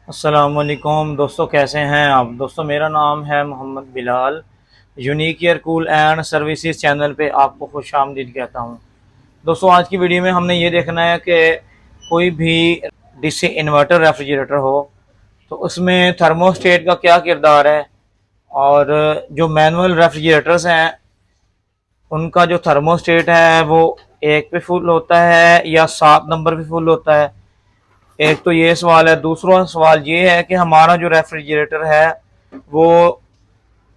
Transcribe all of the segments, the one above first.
अस्सलामुअलैकुम दोस्तों, कैसे हैं आप दोस्तों। मेरा नाम है Mohammad Bilal. Unique air cool and services channel पे आपको खुश आमदीद कहता हूं। दोस्तों, आज की वीडियो में हमने ये देखना है कि कोई भी डीसी इन्वर्टर रेफ्रिजरेटर हो तो उसमें थर्मोस्टेट का क्या किरदार है, और जो मैनुअल रेफ्रिजरेटर्स हैं उनका जो थर्मोस्टेट है वो 1 पे फुल होता है या 7 नंबर पे फुल होता है। एक तो ये सवाल है। दूसरा सवाल ये है कि हमारा जो रेफ्रिजरेटर है वो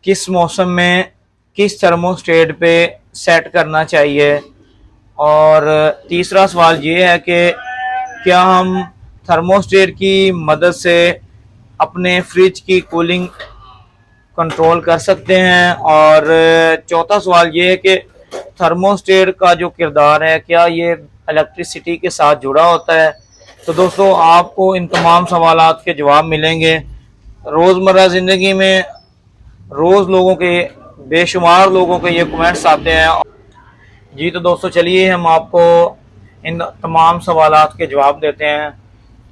किस मौसम में किस थर्मोस्टेट पे सेट करना चाहिए। और तीसरा सवाल ये है कि क्या हम थर्मोस्टेट की मदद से अपने फ्रिज की कूलिंग कंट्रोल कर सकते हैं। और चौथा सवाल ये है कि थर्मोस्टेट का जो किरदार है क्या ये इलेक्ट्रिसिटी के साथ जुड़ा होता है। तो दोस्तों, आपको इन तमाम सवालात के जवाब मिलेंगे। रोज़मर्रा ज़िंदगी में रोज़ लोगों के बेशुमार लोगों के ये कमेंट्स आते हैं। जी तो दोस्तों, चलिए हम आपको इन तमाम सवालात के जवाब देते हैं।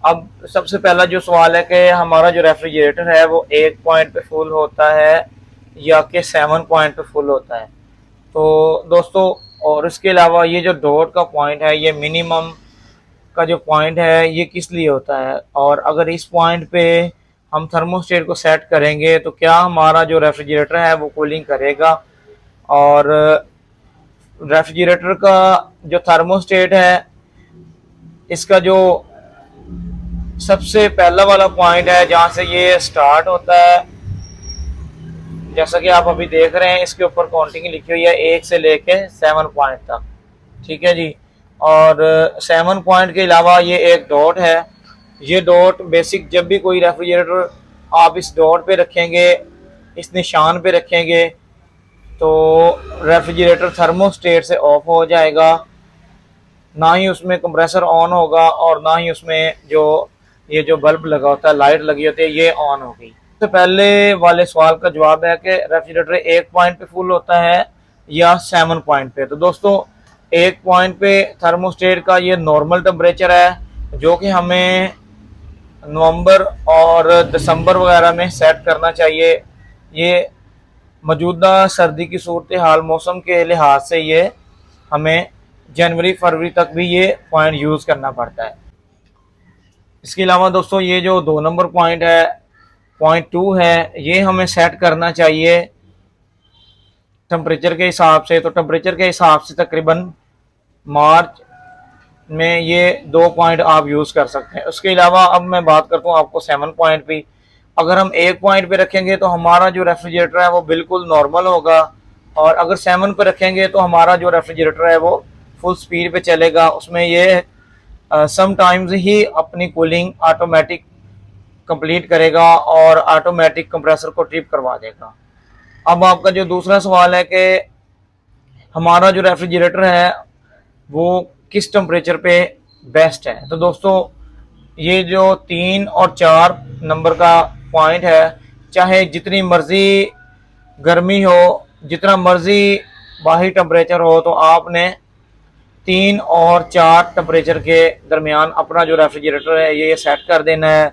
अब सबसे पहला जो सवाल है कि हमारा जो रेफ्रिजरेटर है वो 1 पॉइंट पे फुल होता है या कि 7 पॉइंट पे फुल होता है। तो दोस्तों, और इसके अलावा ये जो डॉट का पॉइंट है, ये मिनिमम का जो पॉइंट है ये किस लिए होता है, और अगर इस पॉइंट पे हम थर्मोस्टेट को सेट करेंगे तो क्या हमारा जो रेफ्रिजरेटर है वो कूलिंग करेगा। और रेफ्रिजरेटर का जो थर्मोस्टेट है इसका जो सबसे पहला वाला पॉइंट है जहाँ से ये स्टार्ट होता है, जैसा कि आप अभी देख रहे हैं इसके ऊपर काउंटिंग लिखी हुई है 1 से लेके 7 पॉइंट तक। ठीक है जी। और 7 पॉइंट के अलावा ये एक डॉट है। ये डॉट बेसिक, जब भी कोई रेफ्रिजरेटर आप इस डॉट पे रखेंगे, इस निशान पे रखेंगे, तो रेफ्रिजरेटर थर्मोस्टेट से ऑफ हो जाएगा। ना ही उसमें कंप्रेसर ऑन होगा और ना ही उसमें जो ये जो बल्ब लगा होता है, लाइट लगी होती है, ये ऑन होगी। सबसे पहले वाले सवाल का जवाब है कि रेफ्रिजरेटर 1 पॉइंट पे फुल होता है या 7 पॉइंट पे। तो दोस्तों, 1 पॉइंट पे थर्मोस्टेट का ये नॉर्मल टेम्परेचर है जो कि हमें नवंबर और दिसंबर वगैरह में सेट करना चाहिए। ये मौजूदा सर्दी की सूरत हाल मौसम के लिहाज से ये हमें जनवरी फरवरी तक भी ये पॉइंट यूज़ करना पड़ता है। इसके अलावा दोस्तों, ये जो 2 नंबर पॉइंट है, पॉइंट 2 है, ये हमें सेट करना चाहिए टेम्परेचर के हिसाब से। तो टेम्परेचर के हिसाब से तकरीबन मार्च में ये 2 पॉइंट आप यूज़ कर सकते हैं। उसके अलावा अब मैं बात करता हूँ आपको 7 पॉइंट पे। अगर हम 1 पॉइंट पे रखेंगे तो हमारा जो रेफ्रिजरेटर है वो बिल्कुल नॉर्मल होगा, और अगर 7 पे रखेंगे तो हमारा जो रेफ्रिजरेटर है वो फुल स्पीड पे चलेगा। उसमें ये समटाइम्स ही अपनी कूलिंग ऑटोमेटिक कंप्लीट करेगा और ऑटोमेटिक कंप्रेसर को ट्रिप करवा देगा। अब आपका जो दूसरा सवाल है कि हमारा जो रेफ्रिजरेटर है वो किस टेम्परेचर पे बेस्ट है। तो दोस्तों, ये जो 3 और 4 नंबर का पॉइंट है, चाहे जितनी मर्जी गर्मी हो, जितना मर्जी बाहरी टेम्परेचर हो, तो आपने 3 और 4 टेम्परेचर के दरमियान अपना जो रेफ्रिजरेटर है ये सेट कर देना है।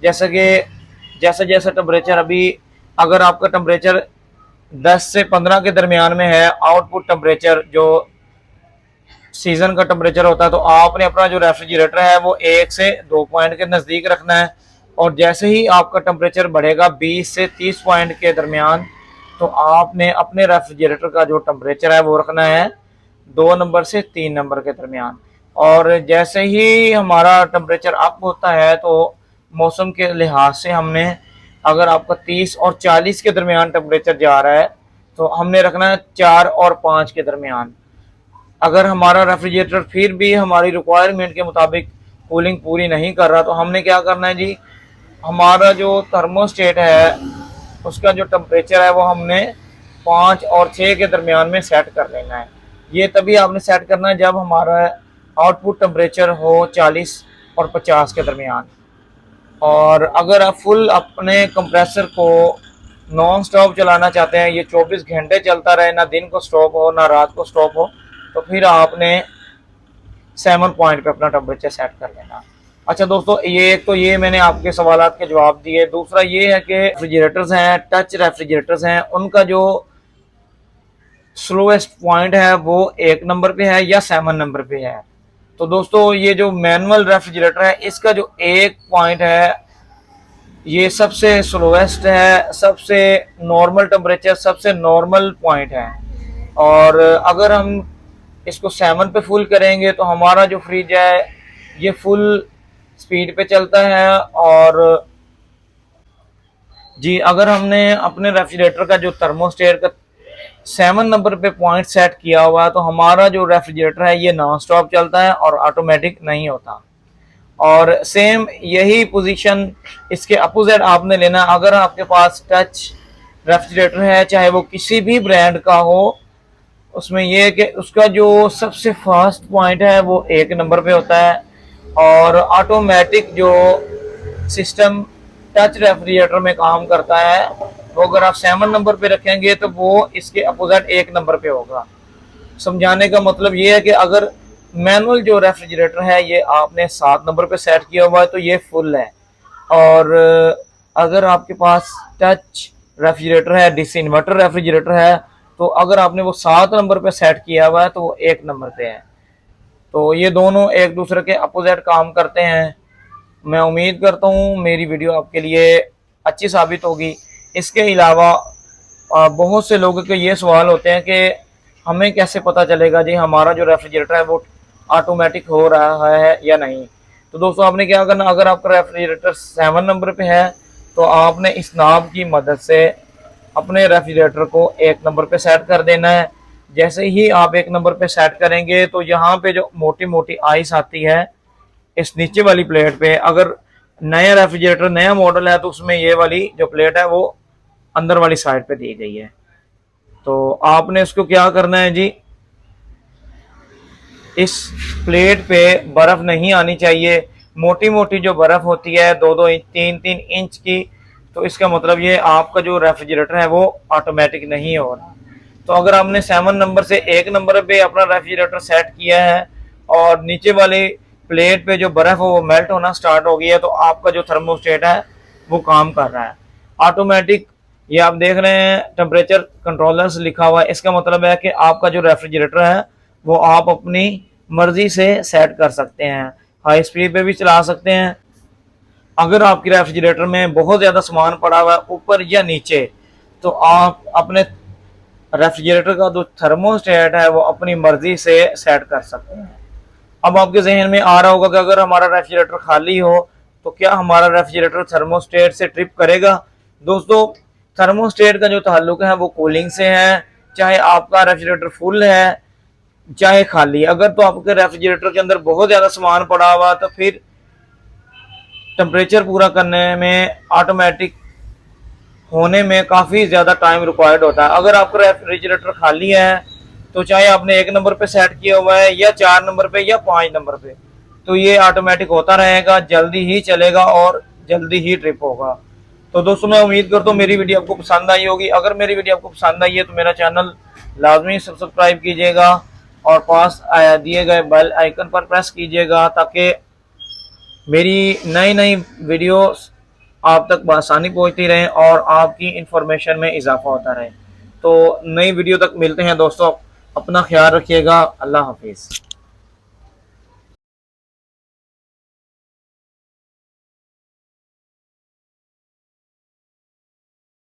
जैसे कि जैसे जैसे टेम्परेचर अभी, अगर आपका टेम्परेचर 10 से 15 के दरमियान में है, आउटपुट टेम्परेचर जो सीजन का टेम्परेचर होता है, तो आपने अपना जो रेफ्रिजरेटर है वो 1 से 2 पॉइंट के नज़दीक रखना है। और जैसे ही आपका टेम्परेचर बढ़ेगा 20 से 30 पॉइंट के दरमियान, तो आपने अपने रेफ्रिजरेटर का जो टेम्परेचर है वो रखना है 2 नंबर से 3 नंबर के दरमियान। और जैसे ही हमारा टेम्परेचर अप होता है तो मौसम के लिहाज से हमने, अगर आपका 30 और 40 के दरमियान टेम्परेचर जा रहा है तो हमने रखना है 4 और 5 के दरमियान। अगर हमारा रेफ्रिजरेटर फिर भी हमारी रिक्वायरमेंट के मुताबिक कूलिंग पूरी नहीं कर रहा तो हमने क्या करना है जी, हमारा जो थर्मोस्टेट है उसका जो टेम्परेचर है वो हमने 5 और 6 के दरमियान में सेट कर लेना है। ये तभी आपने सेट करना है जब हमारा आउटपुट टेम्परेचर हो 40 और 50 के दरमियान। और अगर आप फुल अपने कंप्रेसर को नॉन स्टॉप चलाना चाहते हैं, ये 24 घंटे चलता रहे, ना दिन को स्टॉप हो ना रात को स्टॉप हो, तो फिर आपने 7 पॉइंट पे अपना टेम्परेचर सेट कर लेना। अच्छा दोस्तों, ये एक तो ये मैंने आपके सवालात के जवाब दिए। दूसरा ये है कि रेफ्रिजरेटर्स हैं, टच रेफ्रिजरेटर्स हैं, उनका जो स्लोएस्ट पॉइंट है वो 1 नंबर पे है या 7 नंबर पे है। तो दोस्तों, ये जो मैनुअल रेफ्रिजरेटर है इसका जो एक पॉइंट है ये सबसे स्लोएस्ट है, सबसे नॉर्मल टेम्परेचर, सबसे नॉर्मल पॉइंट है। और अगर हम इसको 7 पे फुल करेंगे तो हमारा जो फ्रिज है ये फुल स्पीड पे चलता है। और जी, अगर हमने अपने रेफ्रिजरेटर का जो थर्मोस्टेट का 7 नंबर पे पॉइंट सेट किया हुआ है तो हमारा जो रेफ्रिजरेटर है ये नॉन स्टॉप चलता है और ऑटोमेटिक नहीं होता। और सेम यही पोजीशन इसके अपोजिट आपने लेना। अगर आपके पास टच रेफ्रिजरेटर है, चाहे वो किसी भी ब्रांड का हो, उसमें यह है कि उसका जो सबसे फास्ट पॉइंट है वो 1 नंबर पे होता है। और ऑटोमेटिक जो सिस्टम टच रेफ्रिजरेटर में काम करता है वो अगर आप 7 नंबर पे रखेंगे तो वो इसके अपोजिट 1 नंबर पे होगा। समझाने का मतलब ये है कि अगर मैनुअल जो रेफ्रिजरेटर है ये आपने 7 नंबर पे सेट किया हुआ है तो ये फुल है। और अगर आपके पास टच रेफ्रिजरेटर है, डिस इन्वर्टर रेफ्रिजरेटर है, तो अगर आपने वो 7 नंबर पे सेट किया हुआ है तो वो 1 नंबर पे है। तो ये दोनों एक दूसरे के अपोजिट काम करते हैं। मैं उम्मीद करता हूँ मेरी वीडियो आपके लिए अच्छी साबित होगी। इसके अलावा बहुत से लोगों के ये सवाल होते हैं कि हमें कैसे पता चलेगा जी हमारा जो रेफ्रिजरेटर है वो ऑटोमेटिक हो रहा है या नहीं। तो दोस्तों, आपने क्या करना, अगर आपका रेफ्रिजरेटर 7 नंबर पे है तो आपने इस नाब की मदद से अपने रेफ्रिजरेटर को 1 नंबर पे सेट कर देना है। जैसे ही आप 1 नंबर पे सेट करेंगे तो यहाँ पे जो मोटी मोटी आइस आती है इस नीचे वाली प्लेट पे, अगर नया रेफ्रिजरेटर नया मॉडल है तो उसमें ये वाली जो प्लेट है वो अंदर वाली साइड पे दी गई है। तो आपने इसको क्या करना है जी, इस प्लेट पे बर्फ नहीं आनी चाहिए। मोटी मोटी जो बर्फ होती है 2-2 इंच 3-3 इंच की, तो इसका मतलब ये आपका जो रेफ्रिजरेटर है वो ऑटोमेटिक नहीं हो रहा। तो अगर आपने 7 नंबर से 1 नंबर पे अपना रेफ्रिजरेटर सेट किया है और नीचे वाली प्लेट पे जो बर्फ है वो मेल्ट होना स्टार्ट हो गई है तो आपका जो थर्मोस्टेट है वो काम कर रहा है ऑटोमेटिक। ये आप देख रहे हैं टेम्परेचर कंट्रोलर्स लिखा हुआ है, इसका मतलब है कि आपका जो रेफ्रिजरेटर है वो आप अपनी मर्जी से सेट कर सकते हैं। हाई स्पीड पे भी चला सकते हैं। अगर आपके रेफ्रिजरेटर में बहुत ज़्यादा सामान पड़ा हुआ है ऊपर या नीचे, तो आप अपने रेफ्रिजरेटर का जो थर्मोस्टेट है वो अपनी मर्जी से सेट कर सकते हैं। अब आपके जहन में आ रहा होगा कि अगर हमारा रेफ्रिजरेटर खाली हो तो क्या हमारा रेफ्रिजरेटर थर्मोस्टेट से ट्रिप करेगा। दोस्तों, थर्मोस्टेट का जो ताल्लुक है वो कूलिंग से है। चाहे आपका रेफ्रिजरेटर फुल है चाहे खाली, अगर तो आपके रेफ्रिजरेटर के अंदर बहुत ज़्यादा सामान पड़ा हुआ तो फिर टेम्परेचर पूरा करने में ऑटोमेटिक होने में काफ़ी ज़्यादा टाइम रिक्वायर्ड होता है। अगर आपका रेफ्रिजरेटर खाली है तो चाहे आपने 1 नंबर पे सेट किया हुआ है या 4 नंबर पे या 5 नंबर पे, तो ये ऑटोमेटिक होता रहेगा, जल्दी ही चलेगा और जल्दी ही ट्रिप होगा। तो दोस्तों, मैं उम्मीद करता हूँ मेरी वीडियो आपको पसंद आई होगी। अगर मेरी वीडियो आपको पसंद आई है तो मेरा चैनल लाजमी सब्सक्राइब कीजिएगा और पास दिए गए बेल आइकन पर प्रेस कीजिएगा ताकि मेरी नई नई वीडियोस आप तक बआसानी पहुंचती रहें और आपकी इंफॉर्मेशन में इजाफा होता रहे। तो नई वीडियो तक मिलते हैं दोस्तों, अपना ख्याल रखिएगा। अल्लाह हाफिज़।